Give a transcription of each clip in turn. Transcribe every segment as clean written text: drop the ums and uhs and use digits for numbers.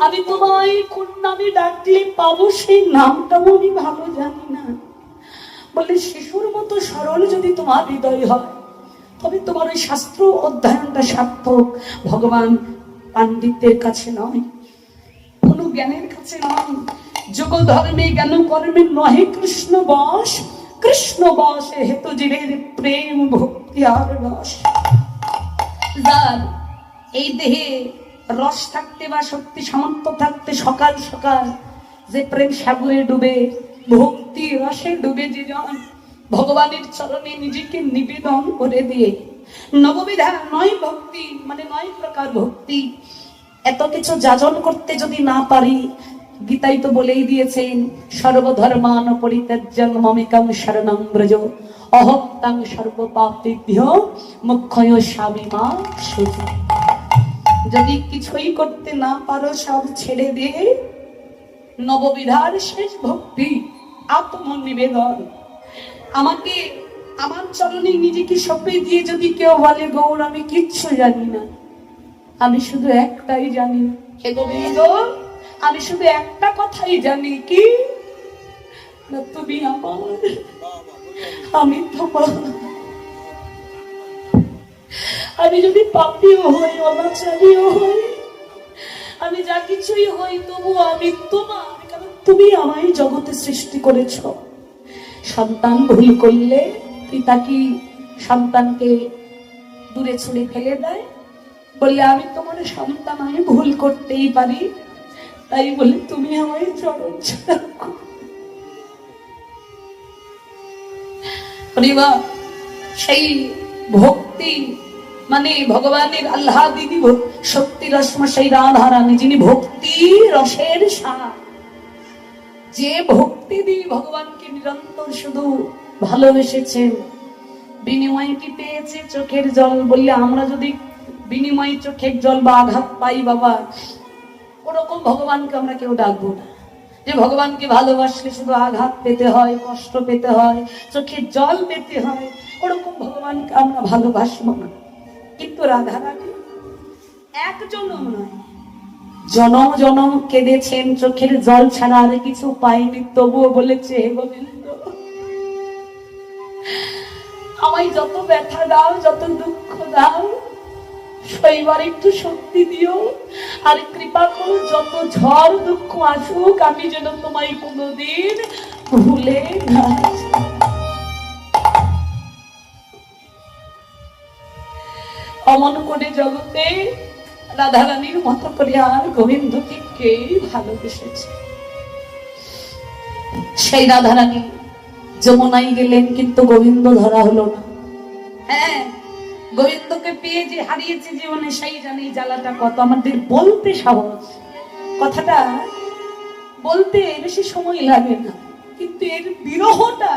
আমি তোমায় কোন নামে ডাকলে পাবো সেই নামটাও আমি ভালো জানি না। বলে শিশুর মতো সরল যদি তোমার হৃদয় হয়, তবে তোমার ওই শাস্ত্র অধ্যয়নটা সার্থক। ভগবান পাণ্ডিত্যের কাছে নয়, কোন জ্ঞানের কাছে নয়। যোগ ধর্মে জ্ঞান কর্মে নহে কৃষ্ণ বশ, কৃষ্ণ বশে হেতু জীবের প্রেম ভক্তি আর রস। যার এই দেহে রস থাকতে বা শক্তি সামর্থ্য থাকতে সকাল সকাল যে প্রেম সাগরে ডুবে, ভক্তি রসে ডুবে যে জন ভগবানের চরণে নিজেকে নিবেদন করে দিয়ে, নববিধা নয় ভক্তি মানে নয় প্রকার ভক্তি, এত কিছু যাজন করতে যদি না পারি, গীতাই তো বলেই দিয়েছেন সর্বধর্মান পরিত্যাজ্যং মমেকং শরণং ব্রজ অহং তং সর্বপাপেভ্যো মোক্ষয় স্বামীমা শুচি। যদি কিছুই করতে না পারো সব ছেড়ে দিয়ে নববিধার শেষ ভক্তি আত্মনিবেদন, আমাকে আমার চরণে নিজেকে সঁপে দিয়ে যদি কেউ বলে গৌর আমি কিচ্ছু জানি না, আমি শুধু একটাই জানি, হে গোবিন্দ আমি শুধু একটা কথাই জানি, কি না তুমি আমার, আমি তোমার। আমি যদি পাপীও হই, অনাচারীও হই, আমি যা কিছুই হই, তবু আমি তোমার, কারণ তুমি আমায় জগতে সৃষ্টি করেছ। সন্তান ভুল করলে পিতা কি সন্তানকে দূরে ছুঁড়ে ফেলে দেয়? বললে আমি তোমার সন্তান, আমি ভুল করতেই পারি, তাই বলে তুমি আমায় চরণ ছাড়া। সেই ভক্তি মানে ভগবানের আল্লাহ দিদি শক্তি রশ্ম, সেই রাধারানী যিনি ভক্তি রসের সার, যে ভক্তি দিয়ে ভগবানকে নিরন্তর শুধু ভালোবেসেছেন, বিনিময়ে কি পেয়েছে? চোখের জল। বললে আমরা যদি বিনিময়ে চোখের জল বা আঘাত পাই বাবা, ওরকম ভগবানকে আমরা কেউ ডাকবো না। যে ভগবানকে ভালোবাসলে শুধু আঘাত পেতে হয়, কষ্ট পেতে হয়, চোখের জল পেতে হয়, ওরকম ভগবানকে আমরা ভালোবাসবো না। কিন্তু রাধারানী এক জনম নয়, জনম জনম কেঁদেছেন, চোখের জল ছাড়া আর কিছু পাইনি, তবুও বলেছে হে গোবিন্দ আমায় যত ব্যথা দাও, যত দুঃখ দাও, সেইবার একটু শক্তি দিও, আর কৃপা করো যত ঝড় দুঃখ আসুক আমি যেন তোমায় কোনোদিন ভুলে না। অমন করে জগতে রাধারানীর মতো করে আর গোবিন্দকে কে ভালোবেসেছে? সেই রাধারানী যমুনায় গেলেন, কিন্তু গোবিন্দ ধরা হলো না। হ্যাঁ, গোবিন্দকে পেয়ে যে হারিয়েছে জীবনে, সেই জানে জ্বালাটা কত। আমাদের বলতে সহজ, কথাটা বলতে বেশি সময় লাগে না, কিন্তু এর বিরহটা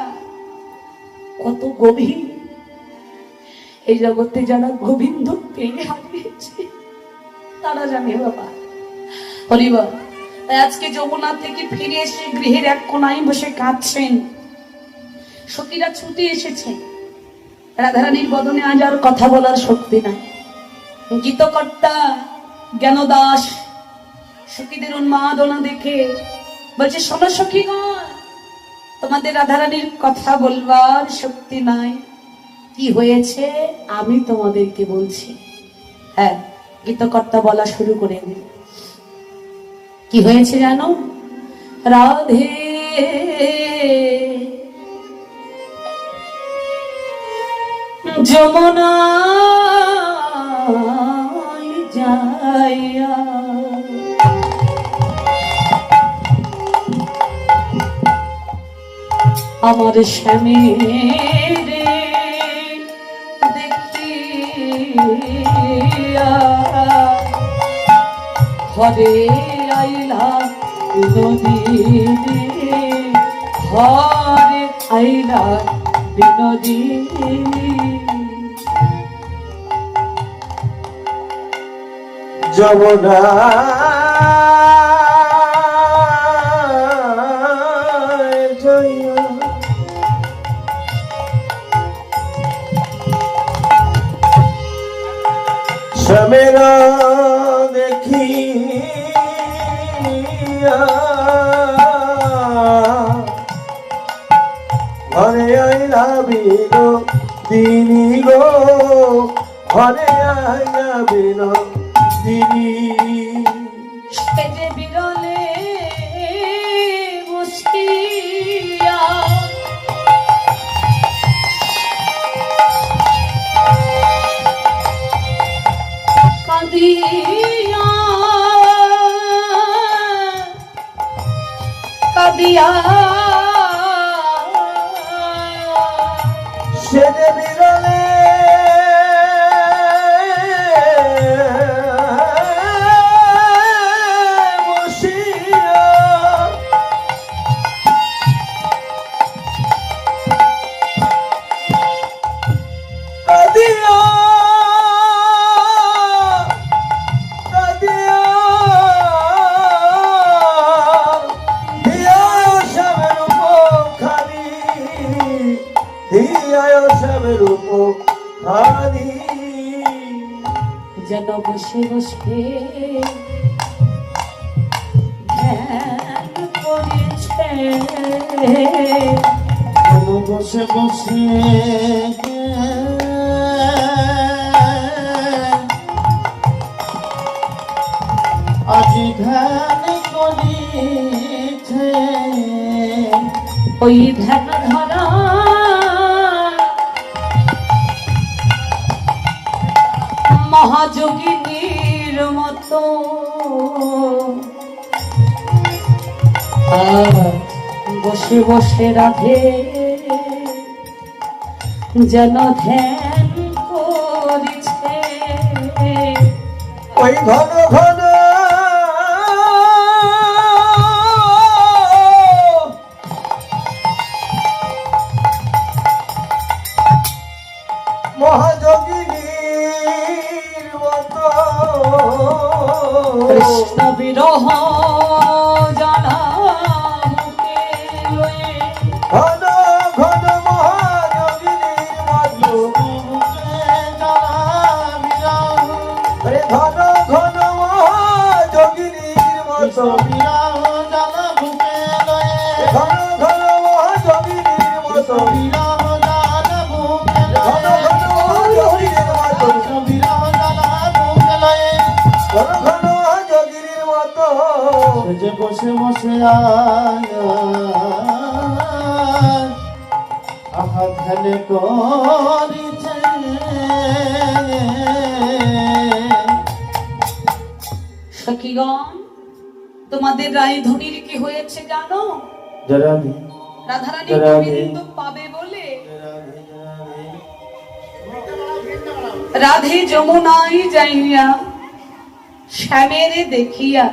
কত গভীর। এই জগতে যারা গোবিন্দকে হারিয়েছে তারা জানে বাবা। হরিবল। আজকে যমুনা থেকে ফিরে এসে গৃহের এক কোনায় বসে কাঁদছেন। সখীরা ছুটে এসেছে। রাধারানীর বদনে আজ আর কথা বলার শক্তি নাই। গীতকর্তা জ্ঞানদাস সখীদের উন্মাদনা দেখে বলছে, শোনো সখীগণ, তোমাদের রাধারানীর কথা বলবার শক্তি নাই। কি হয়েছে আমি তোমাদেরকে বলছি। হ্যাঁ, গীতকর্তা বলা শুরু করে দিল। কি হয়েছে জানো? রাধে যমুনায় যাইয়া আমার স্বামীর দেখিয়া হরে আইলা বিনোদিনী, হরে আইলা বিনোদিনী। যমুনা স্বামীরা দেখি তিনি গো ঘরে আয়া বিনোদিনী সে যে বিরলে বসিয়া কাঁদিয়া কাঁদিয়া সে যে বিরলে বসিয়া কাঁদিয়া কাঁদিয়া দিয়া সবের উপখানি দিয়া সবের উপখানি যেন বসে বসে ধ্যান করেছে বসে বসে আজি ধ্যান করিছে ওই ধ্যান ধরা মহাযোগিনীর মতো বসে বসে রাধে যেন ধ্যান করিছে ওই ঘন ঘন মহাযোগিনীর মতো কৃষ্ণ বিরহ জানা মুখে লয়ে ঘন ঘন মহাযোগিনীর মতো আরে ঘন ঘন মহাযোগিনীর মতো ঘন ঘন মহাযোগিনীর মতো ঘন ঘন মহাযোগিনীর মতো ঘন ঘন মহাযোগিনীর মতো যে বসে বসে আহা ধ্যান করিছে সখীগণ তোমাদের রায়ধনীর কি হয়েছে জানো? রাধারানী গোবিন্দ পাবে বলে রাধে যমুনায় যাইয়া শ্যামেরে দেখিয়া